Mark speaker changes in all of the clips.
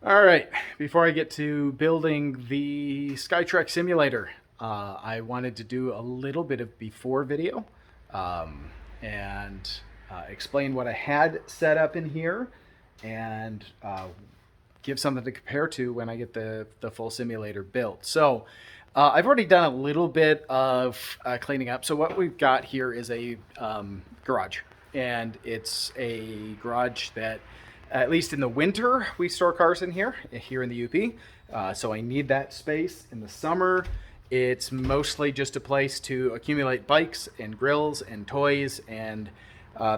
Speaker 1: All right, before I get to building the SkyTrak simulator, I wanted to do a little bit of before video and explain what I had set up in here and give something to compare to when I get the full simulator built. So I've already done a little bit of cleaning up. So what we've got here is a garage, and it's a garage that at least in the winter, we store cars in here in the UP. So I need that space. In the summer, it's mostly just a place to accumulate bikes and grills and toys and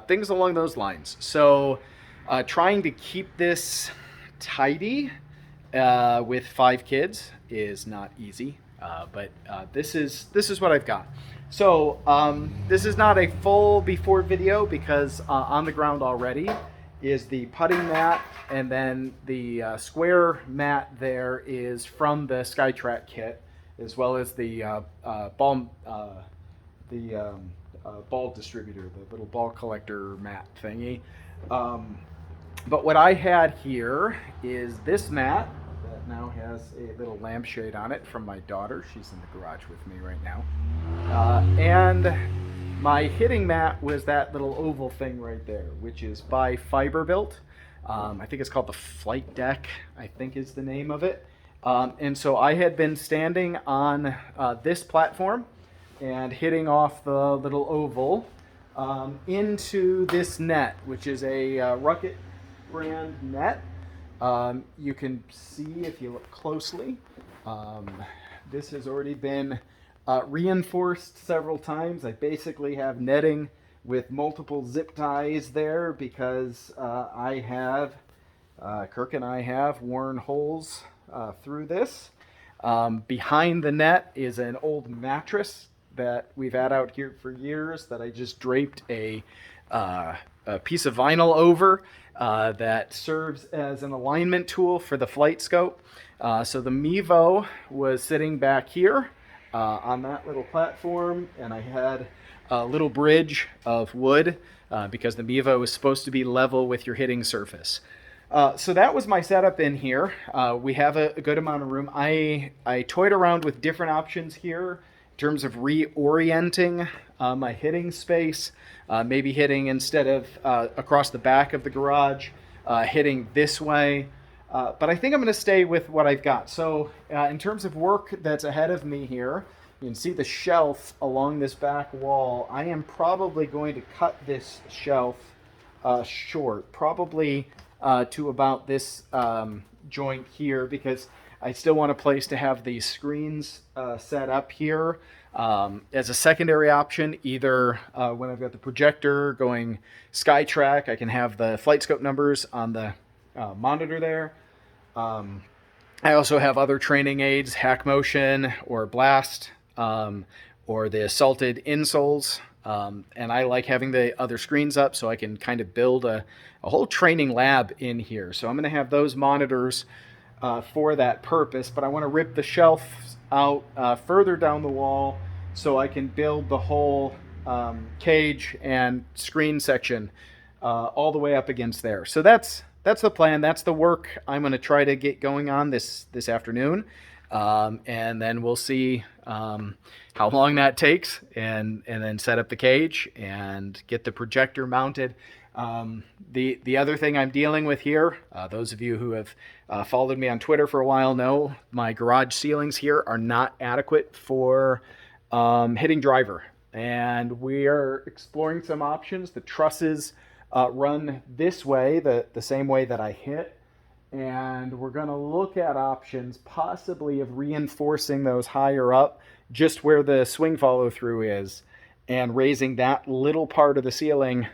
Speaker 1: things along those lines. So trying to keep this tidy with 5 kids is not easy, but this is what I've got. So this is not a full before video because on the ground already is the putting mat, and then the square mat there is from the SkyTrak kit, as well as the ball distributor, the little ball collector mat thingy. But what I had here is this mat that now has a little lampshade on it from my daughter. She's in the garage with me right now. And my hitting mat was that little oval thing right there, which is by Fiberbuilt. I think it's called the Flight Deck, I think is the name of it. And so I had been standing on this platform and hitting off the little oval into this net, which is a Rucket brand net. You can see if you look closely, this has already been reinforced several times. I basically have netting with multiple zip ties there because Kirk and I have worn holes through this. Behind the net is an old mattress that we've had out here for years that I just draped a piece of vinyl over that serves as an alignment tool for the flight scope. So the Mevo was sitting back here on that little platform, and I had a little bridge of wood because the Mevo is supposed to be level with your hitting surface. So that was my setup in here. We have a good amount of room. I toyed around with different options here in terms of reorienting my hitting space, maybe hitting instead of across the back of the garage, hitting this way. But I think I'm going to stay with what I've got. So in terms of work that's ahead of me here, you can see the shelf along this back wall. I am probably going to cut this shelf short, probably to about this joint here, because I still want a place to have these screens set up here as a secondary option. Either when I've got the projector going SkyTrak, I can have the flight scope numbers on the monitor there. I also have other training aids, Hack Motion or Blast, or the Assaulted insoles. And I like having the other screens up so I can kind of build a whole training lab in here. So I'm going to have those monitors for that purpose, but I want to rip the shelf out further down the wall so I can build the whole cage and screen section all the way up against there. So that's the plan. That's the work I'm going to try to get going on this afternoon. And then we'll see how long that takes, and then set up the cage and get the projector mounted. The other thing I'm dealing with here, those of you who have followed me on Twitter for a while know my garage ceilings here are not adequate for hitting driver. And we are exploring some options. The trusses run this way, the same way that I hit. And we're going to look at options possibly of reinforcing those higher up, just where the swing follow through is, and raising that little part of the ceiling,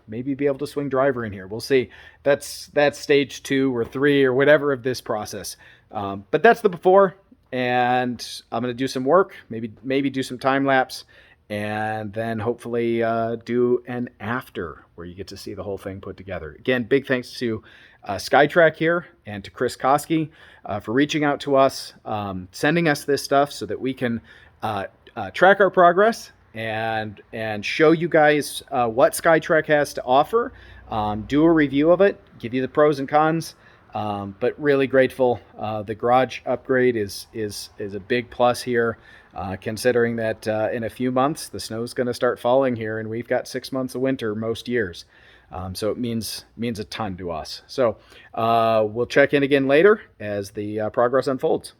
Speaker 1: maybe be able to swing driver in here. We'll see. That's stage 2 or 3 or whatever of this process. But that's the before, and I'm going to do some work, maybe do some time lapse, and then hopefully do an after where you get to see the whole thing put together. Again, big thanks to SkyTrak here and to Chris Koski for reaching out to us, sending us this stuff so that we can track our progress and show you guys what SkyTrak has to offer, do a review of it, give you the pros and cons, But really grateful. The garage upgrade is a big plus here, considering that in a few months the snow's going to start falling here, and we've got 6 months of winter most years. So it means a ton to us. So we'll check in again later as the progress unfolds.